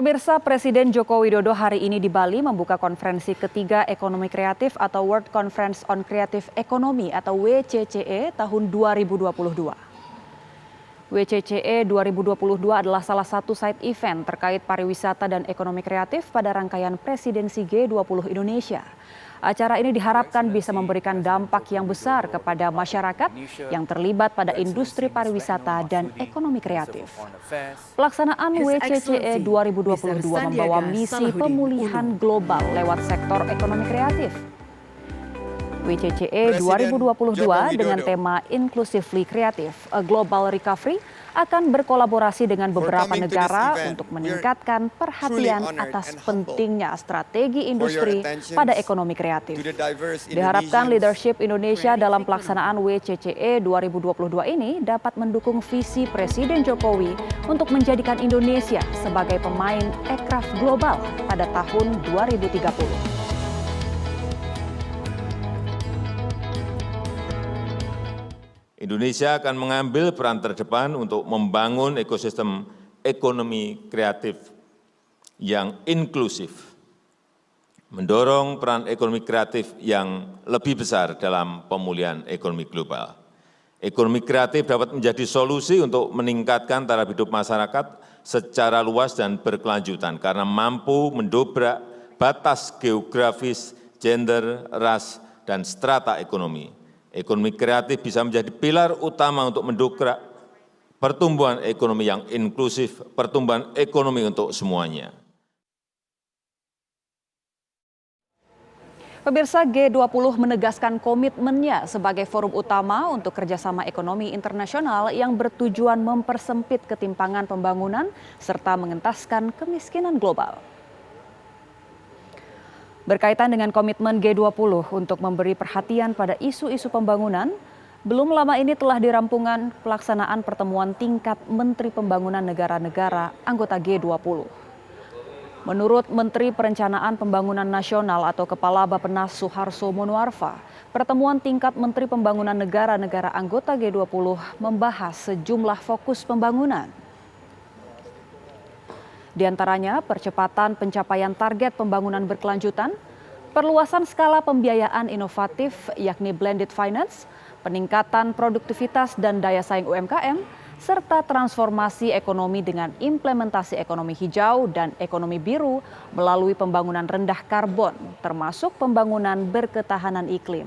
Pemirsa, Presiden Joko Widodo hari ini di Bali membuka konferensi ketiga ekonomi kreatif atau World Conference on Creative Economy atau WCCE tahun 2022. WCCE 2022 adalah salah satu side event terkait pariwisata dan ekonomi kreatif pada rangkaian presidensi G20 Indonesia. Acara ini diharapkan bisa memberikan dampak yang besar kepada masyarakat yang terlibat pada industri pariwisata dan ekonomi kreatif. Pelaksanaan WCCE 2022 membawa misi pemulihan global lewat sektor ekonomi kreatif. WCCE 2022 dengan tema Inclusively Creative, A Global Recovery akan berkolaborasi dengan beberapa negara untuk meningkatkan perhatian atas pentingnya strategi industri pada ekonomi kreatif. Diharapkan leadership Indonesia dalam pelaksanaan WCCE 2022 ini dapat mendukung visi Presiden Jokowi untuk menjadikan Indonesia sebagai pemain ekraf global pada tahun 2030. Indonesia akan mengambil peran terdepan untuk membangun ekosistem ekonomi kreatif yang inklusif, mendorong peran ekonomi kreatif yang lebih besar dalam pemulihan ekonomi global. Ekonomi kreatif dapat menjadi solusi untuk meningkatkan taraf hidup masyarakat secara luas dan berkelanjutan karena mampu mendobrak batas geografis, gender, ras, dan strata ekonomi. Ekonomi kreatif bisa menjadi pilar utama untuk mendongkrak pertumbuhan ekonomi yang inklusif, pertumbuhan ekonomi untuk semuanya. Pemirsa, G20 menegaskan komitmennya sebagai forum utama untuk kerjasama ekonomi internasional yang bertujuan mempersempit ketimpangan pembangunan serta mengentaskan kemiskinan global. Berkaitan dengan komitmen G20 untuk memberi perhatian pada isu-isu pembangunan, belum lama ini telah dirampungkan pelaksanaan pertemuan tingkat Menteri Pembangunan negara-negara anggota G20. Menurut Menteri Perencanaan Pembangunan Nasional atau Kepala Bappenas Suharso Monoarfa, pertemuan tingkat Menteri Pembangunan negara-negara anggota G20 membahas sejumlah fokus pembangunan. Di antaranya percepatan pencapaian target pembangunan berkelanjutan, perluasan skala pembiayaan inovatif yakni blended finance, peningkatan produktivitas dan daya saing UMKM, serta transformasi ekonomi dengan implementasi ekonomi hijau dan ekonomi biru melalui pembangunan rendah karbon, termasuk pembangunan berketahanan iklim.